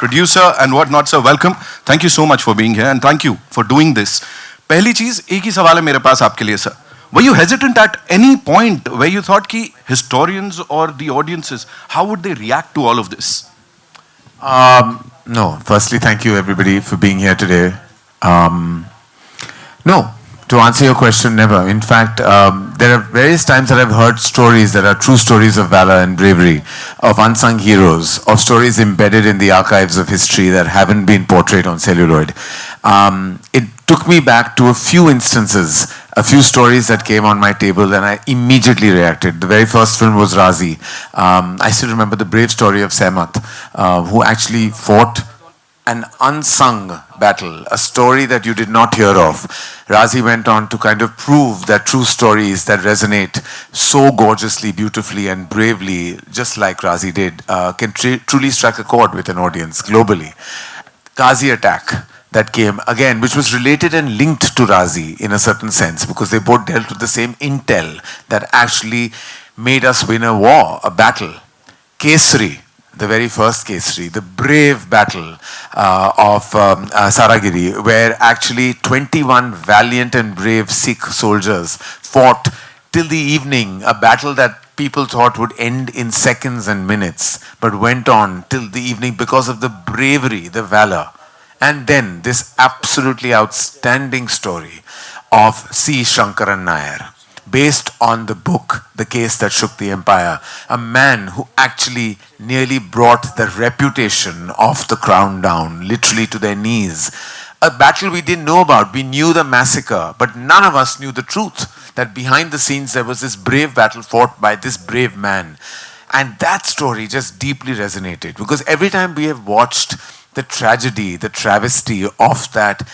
producer and whatnot. Sir, welcome. Thank you so much for being here and thank you for doing this. पहली चीज एक ही सवाल है मेरे पास आपके लिए sir. Were you hesitant at any point where you thought कि historians or the audiences, how would they react to all of this? No. Firstly, thank you everybody for being here today. No. To answer your question, never. In fact, there are various times that I've heard stories that are true stories of valor and bravery, of unsung heroes, of stories embedded in the archives of history that haven't been portrayed on celluloid. It took me back to a few instances, a few stories that came on my table, and I immediately reacted. The very first film was Razi. I still remember the brave story of Sehmat, who actually fought an unsung battle, a story that you did not hear of. Razi went on to kind of prove that true stories that resonate so gorgeously, beautifully and bravely, just like Razi did, can truly strike a chord with an audience globally. Ghazi attack that came again, which was related and linked to Razi in a certain sense, because they both dealt with the same intel that actually made us win a war, a battle. Kesri, the very first Kesri, the brave battle of Saragiri, where actually 21 valiant and brave Sikh soldiers fought till the evening, a battle that people thought would end in seconds and minutes, but went on till the evening because of the bravery, the valor. And then this absolutely outstanding story of C. Shankaran Nair, based on the book, The Case That Shook the Empire, a man who actually nearly brought the reputation of the crown down, literally to their knees. A battle we didn't know about. We knew the massacre, but none of us knew the truth, that behind the scenes there was this brave battle fought by this brave man. And that story just deeply resonated, because every time we have watched the tragedy, the travesty of that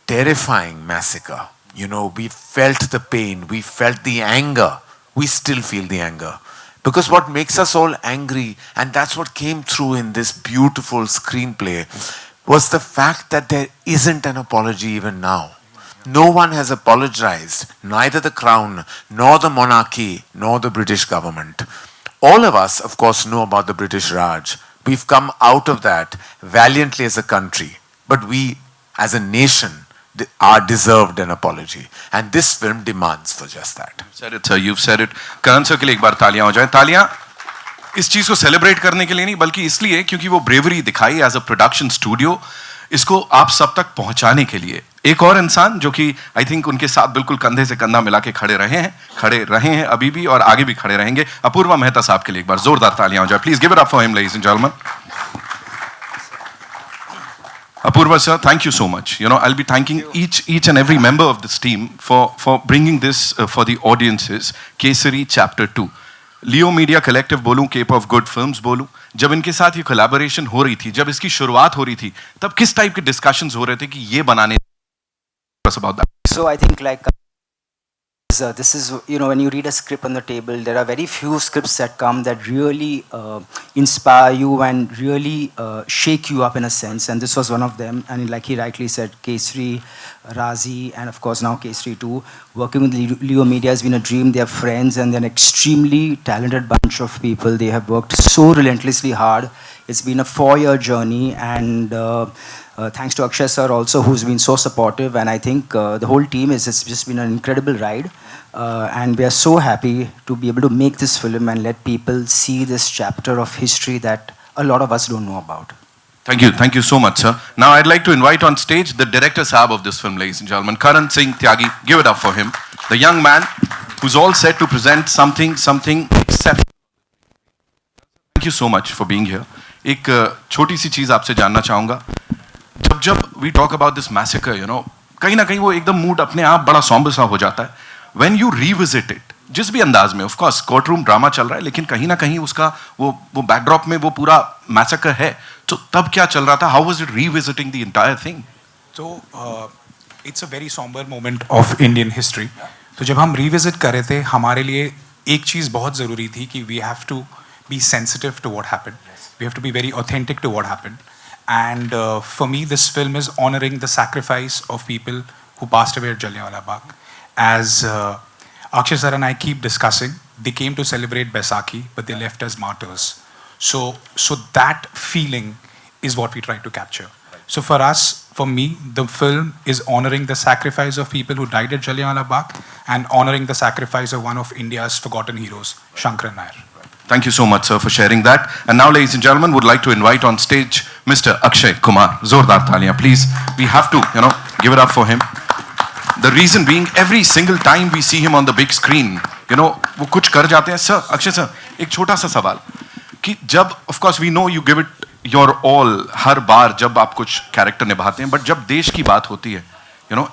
terrifying massacre, you know, we felt the pain, we felt the anger. We still feel the anger. Because what makes us all angry, and that's what came through in this beautiful screenplay, was the fact that there isn't an apology even now. No one has apologized, neither the crown, nor the monarchy, nor the British government. All of us, of course, know about the British Raj. We've come out of that valiantly as a country. But we, as a nation, are deserved an apology, and this film demands for just that. You've said it, sir. You've said it. Karan sir के लिए एक बार तालियां हो जाएं. तालियां इस चीज को सेलिब्रेट करने के लिए नहीं, बल्कि इसलिए क्योंकि वो ब्रेवरी दिखाई एज अ प्रोडक्शन स्टूडियो, इसको आप सब तक पहुंचाने के लिए. एक और इंसान जो कि आई थिंक उनके साथ बिल्कुल कंधे से कंधा मिला के खड़े रहे हैं अभी भी और आगे भी खड़े रहेंगे. अपूर्वा मेहता साहब के लिए एक बार जोरदार तालियां हो जाए. Please give it up for him, ladies and gentleman. Apurva sir, thank you so much. You know, I'll be thanking each and every member of this team for bringing this for the audiences. Kesari Chapter 2. Leo Media Collective बोलूं, Cape of Good Films बोलूं, जब इनके साथ ये collaboration हो रही थी, जब इसकी शुरुआत हो रही थी, तब किस टाइप के discussions हो रहे थे कि ये बनाने about that? So I think like this is, you know, when you read a script on the table, there are very few scripts that come that really inspire you and really shake you up in a sense, and this was one of them. And like he rightly said, Kesri, Razi, and of course now Kesri 2. Working with Leo Media has been a dream. They are friends and they're an extremely talented bunch of people. They have worked so relentlessly hard. It's been a 4-year journey, and thanks to Akshay sir also, who's been so supportive, and I think the whole team it's just been an incredible ride, and we are so happy to be able to make this film and let people see this chapter of history that a lot of us don't know about. Thank you so much, sir. Now I'd like to invite on stage the director Saab of this film, ladies and gentlemen, Karan Singh Tyagi. Give it up for him. The young man who's all set to present something exceptional. Thank you so much for being here. एक छोटी सी चीज आपसे जानना चाहूंगा. जब we talk about this massacre, you know, कहीं ना कहीं वो एकदम मूड अपने आप बड़ा सॉम्बर सा हो जाता है. When you revisit it, जिस भी अंदाज में, of course, court room drama चल रहा है, लेकिन कहीं ना कहीं उसका वो बैकड्रॉप में वो पूरा मैसेकर है. तो तब क्या चल रहा था? How was it revisiting the entire thing? So it's a very somber moment of Indian history. तो जब हम revisit कर रहे थे, हमारे लिए एक चीज़ बहुत ज़रूरी थी कि we have to be sensitive to what happened. We have to be very authentic to what happened. And for me, this film is honoring the sacrifice of people who passed away at Jallianwala Bagh. As Akshay sir and I keep discussing, they came to celebrate Baisakhi, but they left as martyrs. So that feeling is what we try to capture. So for us, for me, the film is honoring the sacrifice of people who died at Jallianwala Bagh and honoring the sacrifice of one of India's forgotten heroes, Shankaran Nair. Thank you so much, sir, for sharing that. And now, ladies and gentlemen, would like to invite on stage Mr. Akshay Kumar. Zordar Taliyan, please. We have to, give it up for him. The reason being, every single time we see him on the big screen, वो कुछ कर जाते हैं. Sir, Akshay sir, एक छोटा सा सवाल कि जब, of course, we know you give it your all हर बार जब आप कुछ कैरेक्टर निभाते हैं, बट जब देश की बात होती है,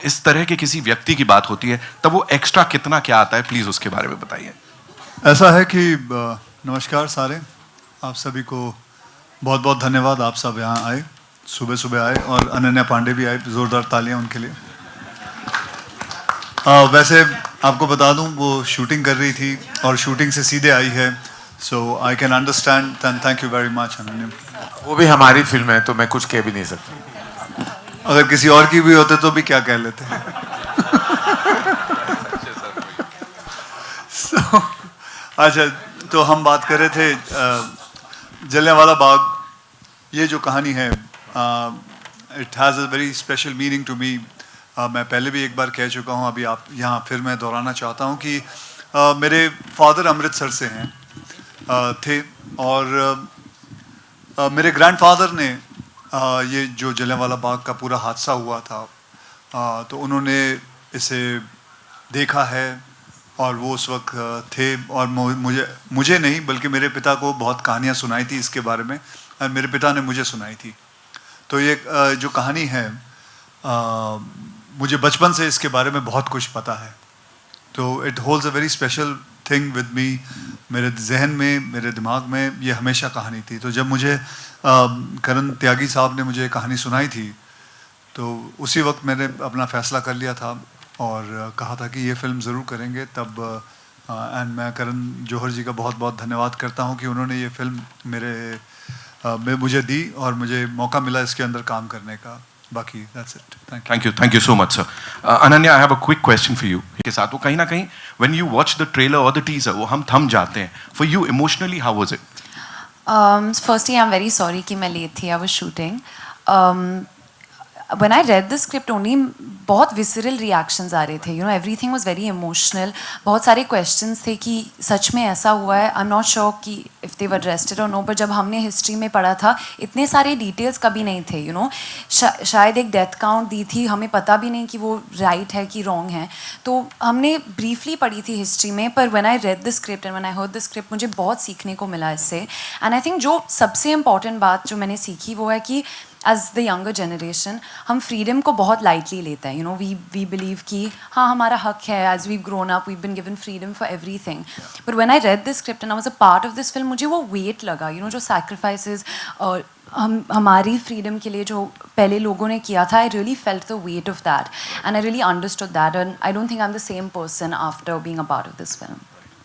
इस तरह के किसी व्यक्ति की बात होती है, तब वो एक्स्ट्रा कितना क्या आता है, प्लीज उसके बारे में बताइए. ऐसा है कि नमस्कार सारे, आप सभी को बहुत बहुत धन्यवाद. आप सब यहाँ आए, सुबह सुबह आए, और अनन्या पांडे भी आए. जोरदार तालियां उनके लिए. वैसे आपको बता दूं, वो शूटिंग कर रही थी और शूटिंग से सीधे आई है. So I can understand and thank you very much Ananya. वो भी हमारी फिल्म है तो मैं कुछ कह भी नहीं सकता. अगर किसी और की भी होते तो भी क्या कह लेते. अच्छा, तो हम बात कर रहे थे जलियांवाला बाग. ये जो कहानी है, it has a very special meaning to me. मैं पहले भी एक बार कह चुका हूँ, अभी आप यहाँ फिर मैं दोहराना चाहता हूँ कि मेरे फादर अमृतसर से थे, और मेरे ग्रैंडफादर ने ये जो जलियांवाला बाग का पूरा हादसा हुआ था, तो उन्होंने इसे देखा है, और वो उस वक्त थे, और मुझे नहीं बल्कि मेरे पिता को बहुत कहानियाँ सुनाई थी इसके बारे में, और मेरे पिता ने मुझे सुनाई थी. तो ये जो कहानी है, मुझे बचपन से इसके बारे में बहुत कुछ पता है. तो it holds a very special thing with me. मेरे जहन में, मेरे दिमाग में ये हमेशा कहानी थी. तो जब मुझे करण त्यागी साहब ने मुझे कहानी सुनाई थी, तो उसी वक्त मैंने अपना फ़ैसला कर लिया था और कहा था कि ये फ़िल्म ज़रूर करेंगे. तब एंड मैं करण जौहर जी का बहुत बहुत धन्यवाद करता हूँ कि उन्होंने ये फ़िल्म मुझे दी और मुझे मौका मिला इसके अंदर काम करने का. बाकी that's it. Thank you so much, sir. Ananya, I have a quick question for you. के साथ वो कहीं ना कहीं when you watch the trailer or the teaser, वो हम थम जाते हैं. For you emotionally, how was it? Firstly, I'm very sorry कि मैं late थी. I was shooting. When I read the script only, बहुत visceral reactions आ रहे थे. Everything was very emotional. बहुत सारे questions थे कि सच में ऐसा हुआ है. I'm not sure कि if they were arrested or no. पर जब हमने history में पढ़ा था, इतने सारे details कभी नहीं थे. शायद एक death count दी थी, हमें पता भी नहीं कि वो right है कि wrong है. तो हमने briefly पढ़ी थी history में, पर when I read the script and when I heard the script, मुझे बहुत सीखने को मिला इससे. And I think जो सबसे important बात जो मैंने सीखी वो है कि as the younger generation, हम freedom को बहुत lightly लेते हैं. We believe कि हाँ हमारा हक है. As we've grown up, we've been given freedom for everything. But when I read this script and I was a part of this film, मुझे वो weight लगा. जो sacrifices हमारी freedom के लिए जो पहले लोगों ने किया था, I really felt the weight of that, and I really understood that. And I don't think I'm the same person after being a part of this film.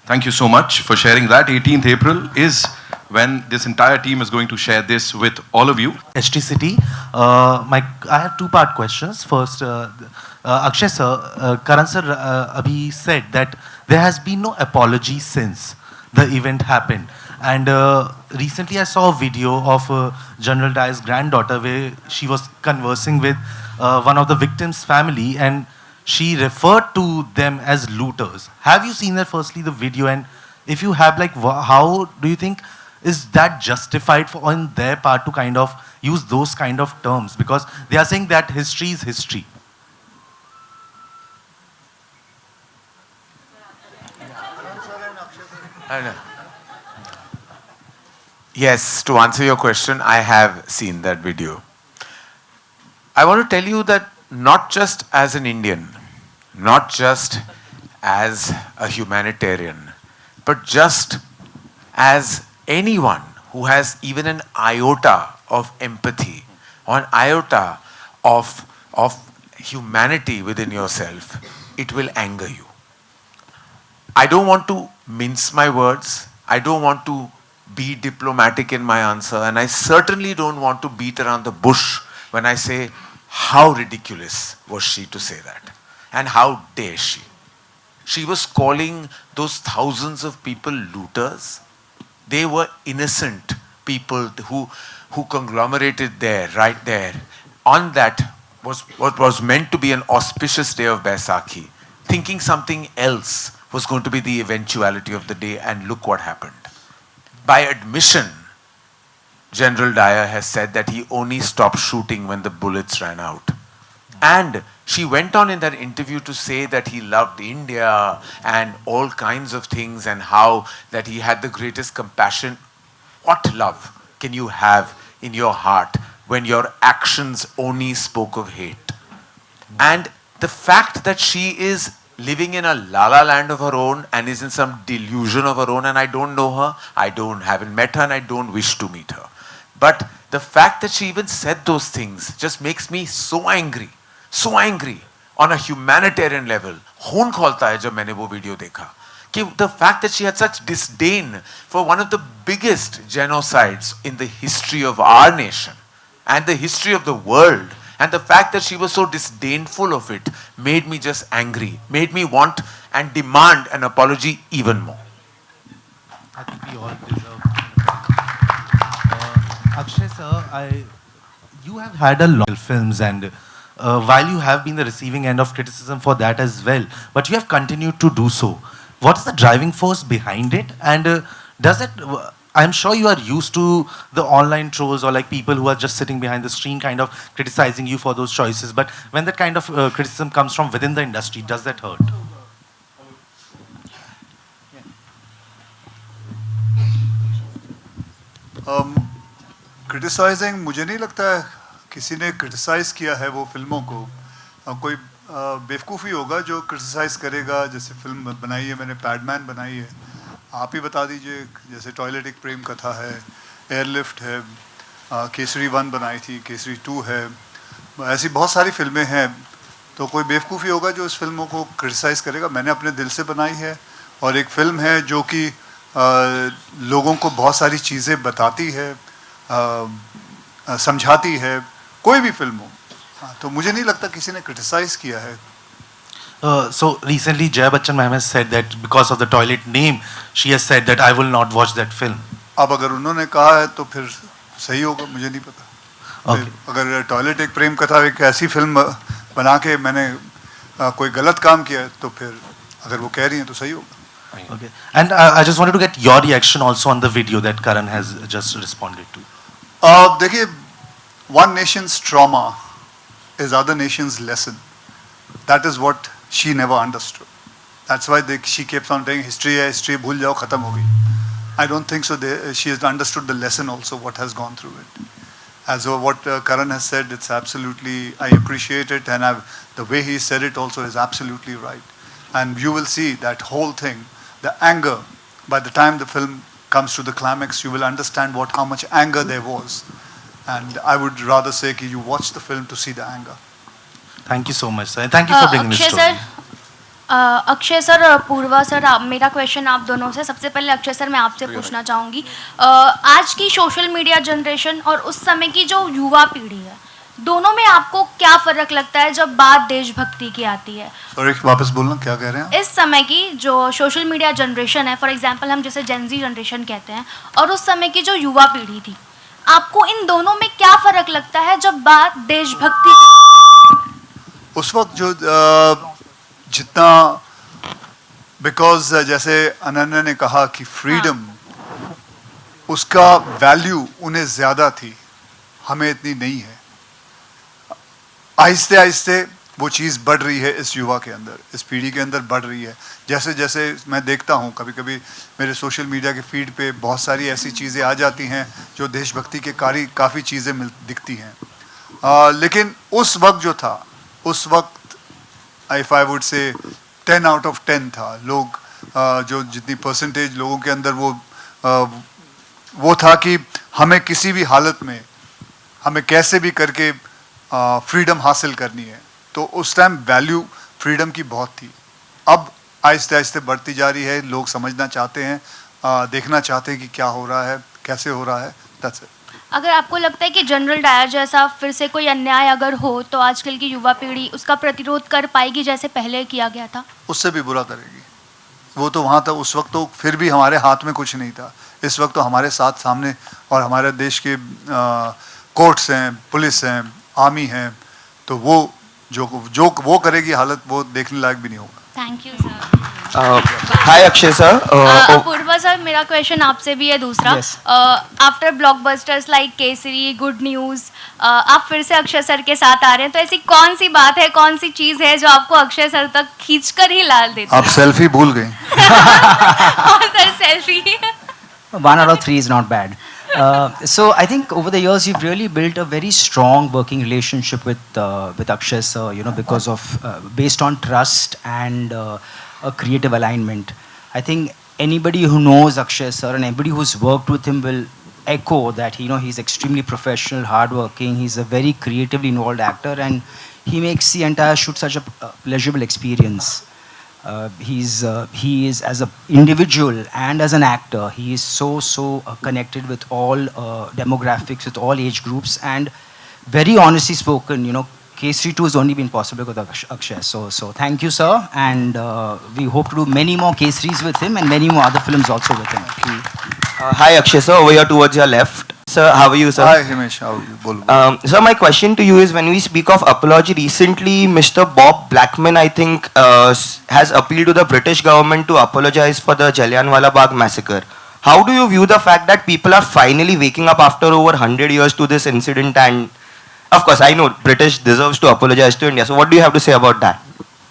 Thank you so much for sharing that. 18th April is when this entire team is going to share this with all of you. HT City. I have two-part questions. First, Akshay sir, Karan sir abhi said that there has been no apology since the event happened. And recently I saw a video of General Dyer's granddaughter where she was conversing with one of the victims' family, and she referred to them as looters. Have you seen that, firstly, the video? And if you have, like, how do you think is that justified for on their part to kind of use those kind of terms? Because they are saying that history is history. Yes, to answer your question, I have seen that video. I want to tell you that not just as an Indian, not just as a humanitarian, but just as anyone who has even an iota of empathy or an iota of humanity within yourself, it will anger you. I don't want to mince my words. I don't want to be diplomatic in my answer, and I certainly don't want to beat around the bush when I say how ridiculous was she to say that, and how dare she. She was calling those thousands of people looters. They were innocent people who conglomerated there, right there, on that was what was meant to be an auspicious day of Baisakhi, thinking something else was going to be the eventuality of the day, and look what happened. By admission, General Dyer has said that he only stopped shooting when the bullets ran out. And she went on in that interview to say that he loved India and all kinds of things, and how that he had the greatest compassion. What love can you have in your heart when your actions only spoke of hate? And the fact that she is living in a la-la land of her own and is in some delusion of her own, and I don't know her, haven't met her, and I don't wish to meet her. But the fact that she even said those things just makes me so angry on a humanitarian level. खून खौलता है जब मैंने वो video देखा कि the fact that she had such disdain for one of the biggest genocides in the history of our nation and the history of the world, and the fact that she was so disdainful of it made me just angry, made me want and demand an apology even more. I think we all deserve. Akshay sir, you have had a lot of films, and while you have been the receiving end of criticism for that as well, but you have continued to do so. What is the driving force behind it? And does it, I'm sure you are used to the online trolls or like people who are just sitting behind the screen kind of criticizing you for those choices, but when that kind of criticism comes from within the industry, does that hurt? Criticising मुझे नहीं लगता है किसी ने criticise किया है वो फिल्मों को. कोई बेवकूफ़ी होगा जो क्रिटिसाइज़ करेगा. जैसे फिल्म बनाई है मैंने, पैडमैन बनाई है, आप ही बता दीजिए. जैसे टॉयलेट एक प्रेम कथा है, एयरलिफ्ट है, केसरी 1 बनाई थी, केसरी 2 है, ऐसी बहुत सारी फिल्में हैं. तो कोई बेवकूफ़ी होगा जो इस फिल्मों को क्रिटिसाइज़ करेगा. मैंने अपने दिल से बनाई है, और एक फ़िल्म है जो कि लोगों को बहुत सारी चीज़ें बताती है, समझाती है. कोई भी फिल्म हो, तो मुझे नहीं लगता किसी ने क्रिटिसाइज़ किया है. So recently Jaya Bachchan ma'am has said that because of the toilet name, she has said that I will not watch that film. अब अगर उन्होंने कहा है तो फिर सही होगा, मुझे नहीं पता. Okay. अगर टॉयलेट एक प्रेम कथा एक ऐसी फिल्म बना के मैंने कोई गलत काम किया है, तो फिर अगर वो कह रही हैं तो सही होगा. Okay. And I just wanted to get your reaction also on the video that Karan has just responded to. देखिए, one nation's trauma is other nation's lesson. That is what she never understood. That's why she keeps on saying history है, history भूल जाओ, खत्म हो गई. I don't think so. She has understood the lesson also, what has gone through it. As what Karan has said, it's absolutely, I appreciate it, and the way he said it also is absolutely right. And you will see that whole thing, the anger, by the time the film comes to the climax, you will understand how much anger there was. And I would rather say that you watch the film to see the anger. Thank you so much, sir. Thank you for bringing this story. Akshay sir, Purva sir, मेरा question आप दोनों से. सबसे पहले Akshay sir मैं आपसे पूछना चाहूँगी, आज की सोशल मीडिया जनरेशन और उस समय की जो युवा पीढ़ी है, दोनों में आपको क्या फ़र्क लगता है जब बात देशभक्ति की आती है? सॉरी, वापस बोलना, क्या कह रहे हैं? इस समय की जो सोशल मीडिया जनरेशन है, फॉर एग्जांपल हम जैसे जेनजी जनरेशन कहते हैं, और उस समय की जो युवा पीढ़ी थी, आपको इन दोनों में क्या फ़र्क लगता है जब बात देशभक्ति की आती है? उस वक्त जो जितना, बिकॉज जैसे अनन्या ने कहा कि फ्रीडम, उसका वैल्यू उन्हें ज़्यादा थी, हमें इतनी नहीं है. आहिस्ते आहिस्ते वो चीज़ बढ़ रही है इस युवा के अंदर, इस पीढ़ी के अंदर बढ़ रही है. जैसे जैसे मैं देखता हूँ, कभी कभी मेरे सोशल मीडिया के फीड पे बहुत सारी ऐसी चीज़ें आ जाती हैं जो देशभक्ति के काफ़ी चीज़ें दिखती हैं. लेकिन उस वक्त जो था, उस वक्त if I would say 10 out of 10 था. लोग जो जितनी परसेंटेज लोगों के अंदर वो था कि हमें किसी भी हालत में, हमें कैसे भी करके फ्रीडम हासिल करनी है. तो उस टाइम वैल्यू फ्रीडम की बहुत थी. अब आहिस्ते आहिस्ते बढ़ती जा रही है. लोग समझना चाहते हैं, देखना चाहते हैं कि क्या हो रहा है, कैसे हो रहा है. That's it. अगर आपको लगता है कि जनरल डायर जैसा फिर से कोई अन्याय अगर हो, तो आजकल की युवा पीढ़ी उसका प्रतिरोध कर पाएगी जैसे पहले किया गया था? उससे भी बुरा करेगी. वो तो वहाँ था, उस वक्त तो फिर भी हमारे हाथ में कुछ नहीं था. इस वक्त तो हमारे साथ सामने और हमारे देश के कोर्ट्स हैं, पुलिस हैं, आर्मी हैं, तो वो जो वो करेगी हालत वो देखने लायक भी नहीं होगा. Thank you sir. Hi Akshay sir. Apoorva sir, मेरा क्वेश्चन आपसे भी है दूसरा. Yes. After blockbusters like Kesari, good news, आप फिर से अक्षय सर के साथ आ रहे हैं, तो ऐसी कौन सी बात है, कौन सी चीज़ है जो आपको अक्षय सर तक खींचकर ही ला देती आप सेल्फी भूल गए. है? Sir selfie. 1 out of 3 is not bad. So I think over the years you've really built a very strong working relationship with Akshay sir, you know, because of based on trust and a creative alignment. I think anybody who knows Akshay sir and anybody who's worked with him will echo that, you know, he's extremely professional, hardworking, he's a very creatively involved actor, and he makes the entire shoot such a pleasurable experience. He is as an individual and as an actor, he is so connected with all demographics, with all age groups, and very honestly spoken, you know, Kesari 2 has only been possible because of Akshay. So thank you, sir, and we hope to do many more Kesaris with him and many more other films also with him. Hi Akshay sir, over here towards your left. Sir, how are you, sir? Hi Himesh, how are you? Bolo. Sir, my question to you is, when we speak of apology, recently Mr. Bob Blackman, I think, has appealed to the British government to apologize for the Jallianwala Bagh massacre. How do you view the fact that people are finally waking up after over 100 years to this incident? And of course, I know British deserves to apologize to India. So what do you have to say about that?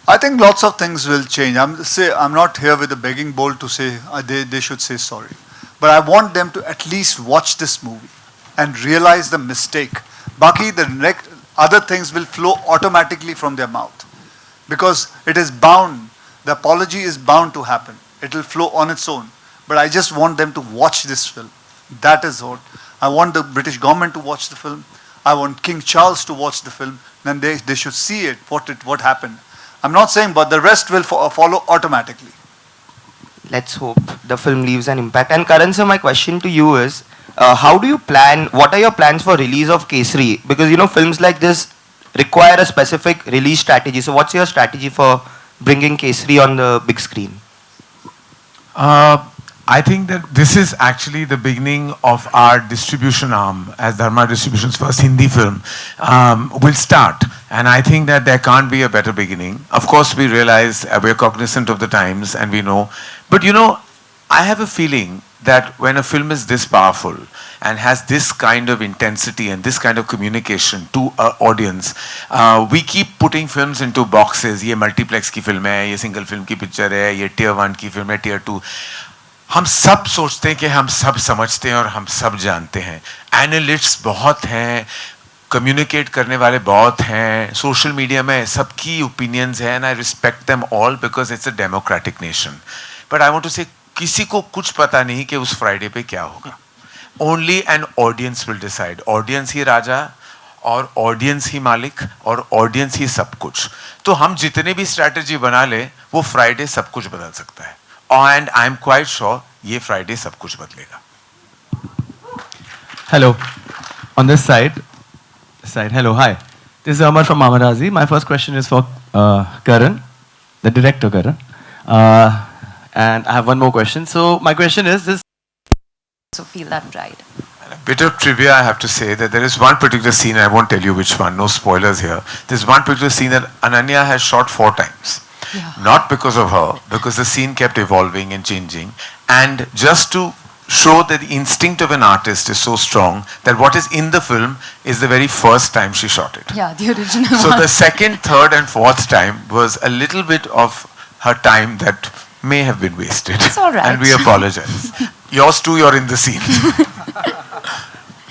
I think lots of things will change. I'm not here with a begging bowl to say they should say sorry. But I want them to at least watch this movie and realize the mistake. Baki, the next other things will flow automatically from their mouth. Because it is bound, the apology is bound to happen. It will flow on its own. But I just want them to watch this film. That is what. I want the British government to watch the film. I want King Charles to watch the film. Then they should see it, what happened. I'm not saying, but the rest will follow automatically. Let's hope the film leaves an impact. And Karan sir, my question to you is, how do you plan, what are your plans for release of Kesari? Because, you know, films like this require a specific release strategy. So what's your strategy for bringing Kesari on the big screen? I think that this is actually the beginning of our distribution arm, as Dharma Distribution's first Hindi film will start. And I think that there can't be a better beginning. Of course, we realize we're cognizant of the times and we know. But you know, I have a feeling that when a film is this powerful and has this kind of intensity and this kind of communication to our audience, we keep putting films into boxes. ये multiplex की film है, ये single film की picture है, ये tier 1 की film है, tier 2. हम सब सोचते हैं कि हम सब समझते हैं और हम सब जानते हैं. एनालिस्ट्स बहुत हैं, कम्युनिकेट करने वाले बहुत हैं, सोशल मीडिया में सबकी ओपिनियंस हैं, and I respect them all because it's a democratic nation. But I want to say किसी को कुछ पता नहीं कि उस फ्राइडे पे क्या होगा. Only an audience will decide. Audience ही राजा और ऑडियंस ही मालिक और ऑडियंस ही सब कुछ. तो हम जितने भी स्ट्रैटेजी बना ले वो फ्राइडे सब कुछ बदल सकता है. And I'm quite sure ये Friday सब कुछ बदलेगा. Hello, on this side. Hello, hi. This is Amar from Mamarazi. My first question is for Karan, the director Karan. And I have one more question. So my question is this. So feel that pride. And a bit of trivia, I have to say that there is one particular scene, I won't tell you which one, no spoilers here. There's one particular scene that Ananya has shot 4 times. Yeah. Not because of her, because the scene kept evolving and changing. And just to show that the instinct of an artist is so strong that what is in the film is the very first time she shot it. Yeah, the original So one. the second, third and fourth time was a little bit of her time that may have been wasted. It's all right. And we apologize. Yours too, you're in the scene.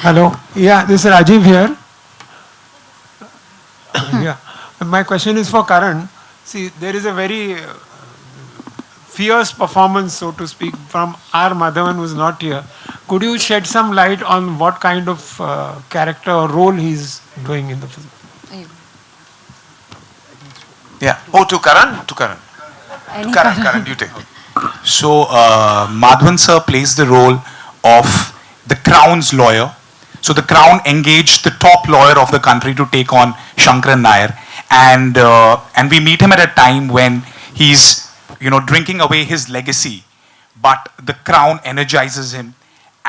Hello. Yeah, this is Rajiv here. Yeah. My question is for Karan. See, there is a very fierce performance, so to speak, from R. Madhavan, who is not here. Could you shed some light on what kind of character or role he's doing in the film? Yeah. Oh, to Karan? To Karan. Any Karan, you take it. So, Madhavan sir plays the role of the Crown's lawyer. So, the Crown engaged the top lawyer of the country to take on Shankaran Nair. And we meet him at a time when he's, you know, drinking away his legacy. But the Crown energizes him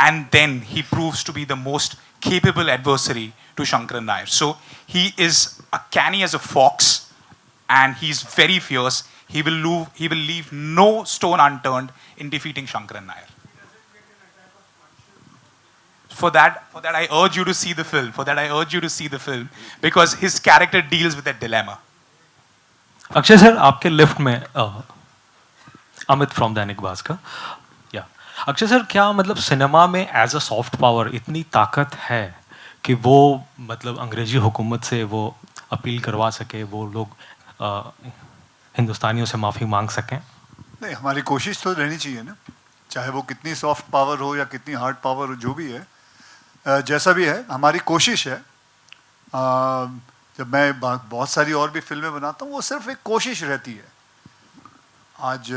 and then he proves to be the most capable adversary to Shankaran Nair. So he is canny as a fox, and he's very fierce. He will leave no stone unturned in defeating Shankaran Nair. For that, I urge you to see the film. Because his character deals with that dilemma. Akshay sir, आपके lift में Amit from Dainik Bhaskar, या Akshay sir, क्या मतलब cinema में as a soft power इतनी ताकत है कि वो मतलब अंग्रेजी हुकूमत से वो अपील करवा सके, वो लोग हिंदुस्तानियों से माफ़ी मांग सकें? नहीं, हमारी कोशिश तो रहनी चाहिए ना, चाहे वो कितनी सॉफ्ट पावर हो या कितनी हार्ड पावर हो, जो भी है, जैसा भी है, हमारी कोशिश है। जब मैं बहुत सारी और भी फिल्में बनाता हूँ, वो सिर्फ एक कोशिश रहती है। आज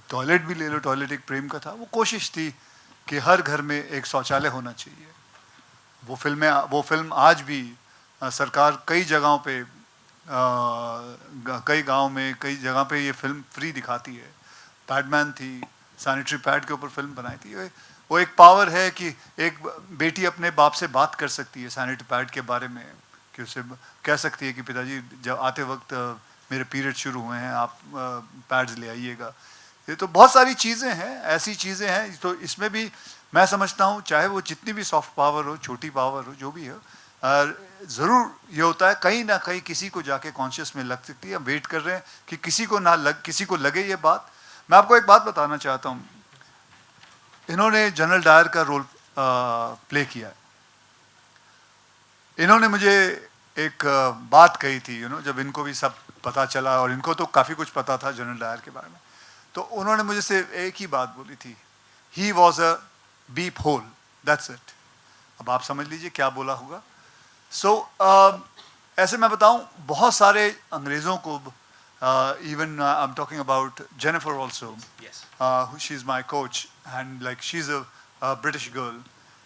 टॉयलेट भी ले लो, टॉयलेट एक प्रेम का था, वो कोशिश थी कि हर घर में एक शौचालय होना चाहिए। वो फिल्म आज भी सरकार कई जगहों पे, कई गांव में, कई जगह पे ये फिल्म फ्री दिखाती है। पैडमैन थी, सैनिटरी पैड के ऊपर फिल्म बनाई थी। वो एक पावर है कि एक बेटी अपने बाप से बात कर सकती है सैनिटरी पैड के बारे में, कि उसे कह सकती है कि पिताजी जब आते वक्त मेरे पीरियड शुरू हुए हैं, आप पैड्स ले आइएगा। ये तो बहुत सारी चीज़ें हैं, ऐसी चीज़ें हैं। तो इसमें भी मैं समझता हूँ, चाहे वो जितनी भी सॉफ्ट पावर हो, छोटी पावर हो, जो भी हो, ज़रूर ये होता है कहीं ना कहीं किसी को जाके कॉन्शियस में लग सकती है। हम वेट कर रहे हैं कि किसी को लगे ये बात। मैं आपको एक बात बताना चाहता हूँ, इन्होंने जनरल डायर का रोल प्ले किया है। इन्होंने मुझे एक बात कही थी, जब इनको भी सब पता चला, और इनको तो काफ़ी कुछ पता था जनरल डायर के बारे में, तो उन्होंने मुझे सिर्फ एक ही बात बोली थी, he was a beep hole, that's it. अब आप समझ लीजिए क्या बोला होगा। ऐसे मैं बताऊं, बहुत सारे अंग्रेज़ों को, even I am talking about Jennifer also, she is my coach, and like she is a British girl,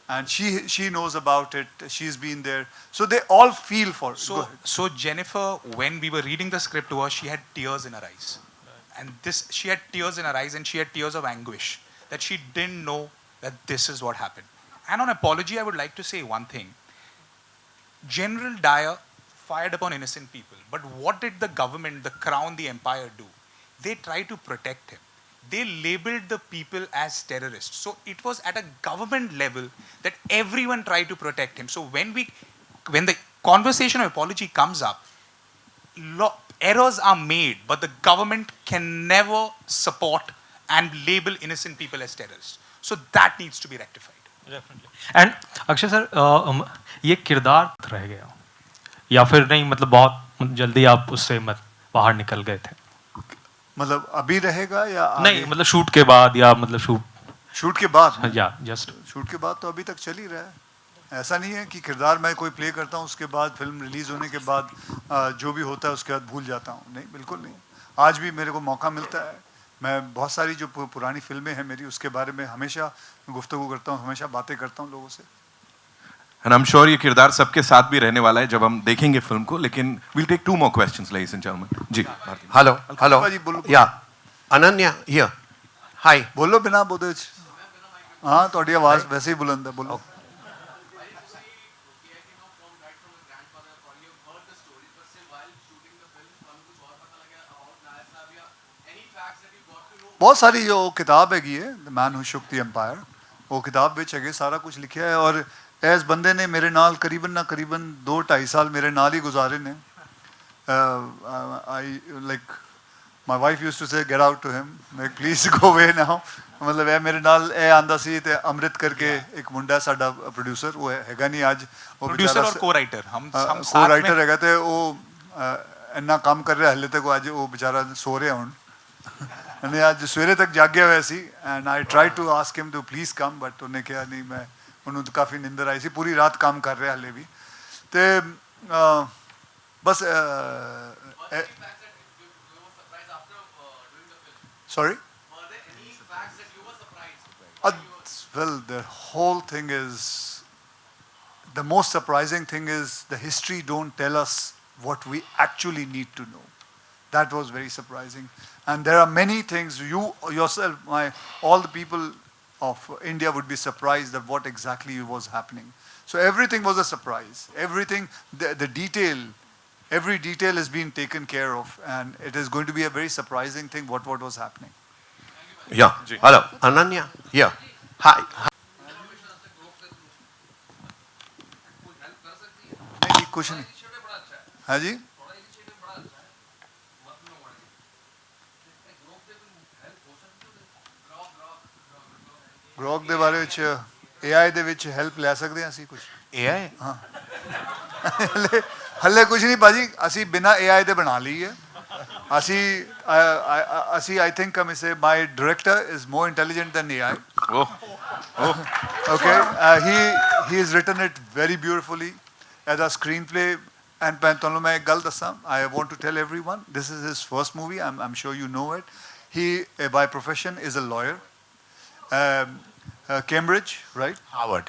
and she knows about it, she's been there, so they all feel for it. So Jennifer, when we were reading the script to her, she had tears in her eyes, and she had tears in her eyes, and she had tears of anguish that she didn't know that this is what happened. And on apology, I would like to say one thing. General Dyer fired upon innocent people, but what did the government, the crown, the empire do? They tried to protect him. They labeled the people as terrorists. So it was at a government level that everyone tried to protect him. So when the conversation of apology comes up, errors are made, but the government can never support and label innocent people as terrorists. So that needs to be rectified. Definitely. And Akshay sir, ये किरदार रह गया या फिर नहीं, मतलब बहुत जल्दी आप उससे बाहर निकल गए थे? मतलब अभी रहेगा या नहीं, मतलब शूट के बाद, या मतलब शूट के बाद, या जस्ट शूट के बाद तो अभी तक चल ही रहा है। ऐसा नहीं है कि किरदार मैं कोई प्ले करता हूँ, उसके बाद फिल्म रिलीज होने के बाद जो भी होता है उसके बाद भूल जाता हूँ। नहीं, बिल्कुल नहीं। आज भी मेरे को मौका मिलता है, मैं बहुत सारी जो पुरानी फिल्में हैं मेरी, उसके बारे में हमेशा गुफ्तगू करता हूँ, हमेशा बातें करता हूँ लोगों से। And I'm sure ये किरदार सबके साथ भी रहने वाला है जब हम देखेंगे फिल्म को। लेकिन we'll take 2 more questions, ladies and gentlemen. जी, हेलो या अनन्या हियर, हाय, बोलो बिना बोले। हाँ, थोड़ी आवाज वैसे ही बुलंद है, बोलो। बहुत सारी जो किताब हैगी है, the man who shook the empire, वो किताब विच है सारा कुछ लिखा है। और एस बंदे ने मेरे नाल करीबन 2-2.5 साल मेरे नाल ही गुजारे ने। I like my wife used to say get out to him, like please go away now. मतलब ए मेरे नाल ए आंदा सी ते अमृत करके एक मुंडा साडा प्रोड्यूसर, वो हैगा नहीं आज, वो प्रोड्यूसर और को-राइटर, हम को-राइटर हैगा ते वो इन्ना काम कर रहा हले तक, आज वो बेचारा सो रहा हुण। मैंने आज सवेरे तक जागया हुआ सी, and I try to ask him to please come, but उन्हें कहा नहीं, मैं उन्होंने तो काफ़ी निंदर आई सी, पूरी रात काम कर रहे हले भी। तो बस sorry, well, the whole thing is, the most surprising thing is the history don't tell us what we actually need to know. That was very surprising. And there are many things, you yourself, all the people of India would be surprised at what exactly was happening. So everything was a surprise. Everything, the detail, every detail has been taken care of, and it is going to be a very surprising thing what was happening. Yeah. Hello. Ananya, here. Hi. नहीं कुछ नहीं हाँ जी Grok ਦੇ ਬਾਰੇ ਵਿੱਚ AI ਦੇ ਵਿੱਚ help ਲੈ ਸਕਦੇ ਹਾਂ ਅਸੀਂ ਕੁਝ AI? ਹਾਂ ਹੱਲੇ ਕੁਝ ਨਹੀਂ ਬਾਜੀ ਅਸੀਂ ਬਿਨਾ AI ਦੇ ਬਣਾ ਲਈ ਹੈ ਅਸੀਂ I think I say my director is more intelligent than AI. Okay, he has written it very beautifully as a screenplay. And ਤੁਹਾਨੂੰ ਮੈਂ ਇੱਕ ਗੱਲ ਦੱਸਾਂ I want to tell everyone this is his first movie. I'm sure you know it. He by profession is a lawyer. Cambridge, right? Harvard.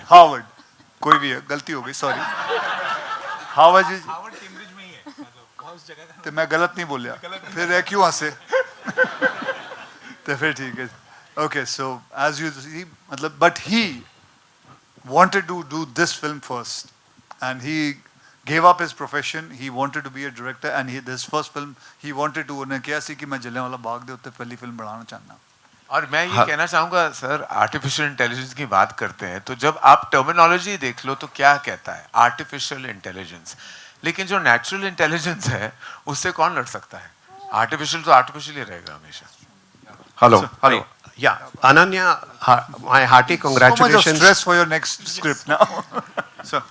कोई भी है गलती हो गई sorry. Harvard Cambridge में ही है मतलब उस जगह तो मैं गलत नहीं बोलिया फिर है क्यों हंसे तो फिर ठीक है. Okay, so as you see मतलब but he wanted to do this film first and he gave up his profession. He wanted to be a director and this first film he wanted to उन्हें कहा सी कि मैं जलियांवाला बाग दे उत्ते पहली film बनाना चाहना. और मैं ये कहना चाहूँगा सर आर्टिफिशियल इंटेलिजेंस की बात करते हैं तो जब आप टर्मिनोलॉजी देख लो तो क्या कहता है आर्टिफिशियल इंटेलिजेंस लेकिन जो नेचुरल इंटेलिजेंस है उससे कौन लड़ सकता है आर्टिफिशियल तो आर्टिफिशियल ही रहेगा हमेशा. Hello. Yeah. Ananya, my hearty congratulations. So much of stress for your next script now. So,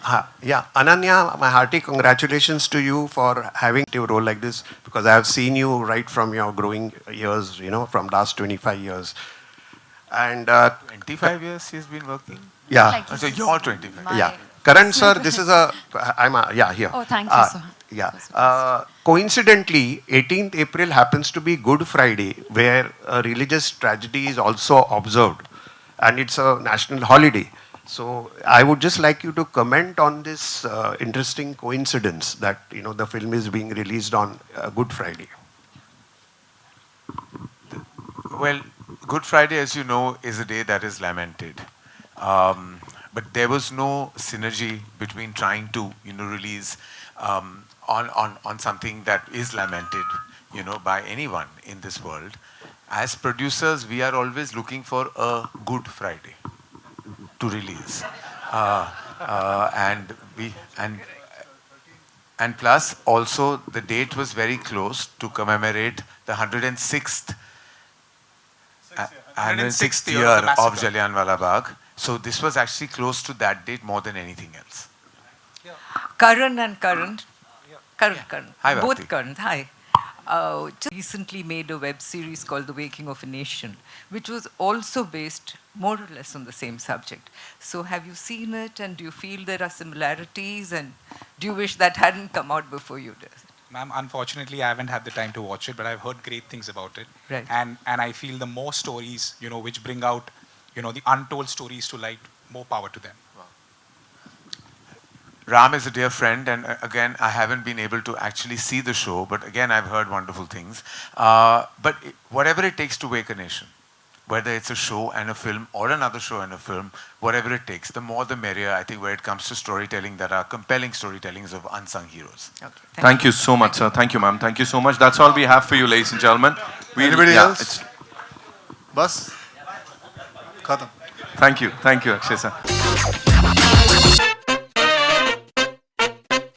yeah, Ananya, my hearty congratulations to you for having a role like this because I have seen you right from your growing years, you know, from last 25 years. And 25 years he's been working? Yeah. Like So you're 25. Yeah. Karan sir, this is yeah, here. Oh, thank you, sir. Yeah. Coincidentally, 18th April happens to be Good Friday, where a religious tragedy is also observed, and it's a national holiday. So I would just like you to comment on this interesting coincidence that the film is being released on Good Friday. Well, Good Friday, as you know, is a day that is lamented. But there was no synergy between trying to, release on something that is lamented, by anyone in this world. As producers, we are always looking for a Good Friday to release, and plus also the date was very close to commemorate the 106th year of Jallianwala Bagh. So this was actually close to that date more than anything else. Karan and Karan. Karan. Hi, Both Bhakti. Karan. Hi. Just recently made a web series called The Waking of a Nation, which was also based more or less on the same subject. So have you seen it and do you feel there are similarities and do you wish that hadn't come out before you did? Ma'am, unfortunately, I haven't had the time to watch it, but I've heard great things about it. Right. And I feel the more stories, which bring out, the untold stories to light, more power to them. Ram is a dear friend, and again, I haven't been able to actually see the show, but again, I've heard wonderful things. Whatever it takes to wake a nation, whether it's a show and a film or another show and a film, whatever it takes, the more the merrier, I think, where it comes to storytelling that are compelling storytellings of unsung heroes. Okay, Thank you so much, sir. Thank you, ma'am. Thank you so much. That's all we have for you, ladies and gentlemen. Anybody else? Bas? Khatam. Thank you, Akshay sir.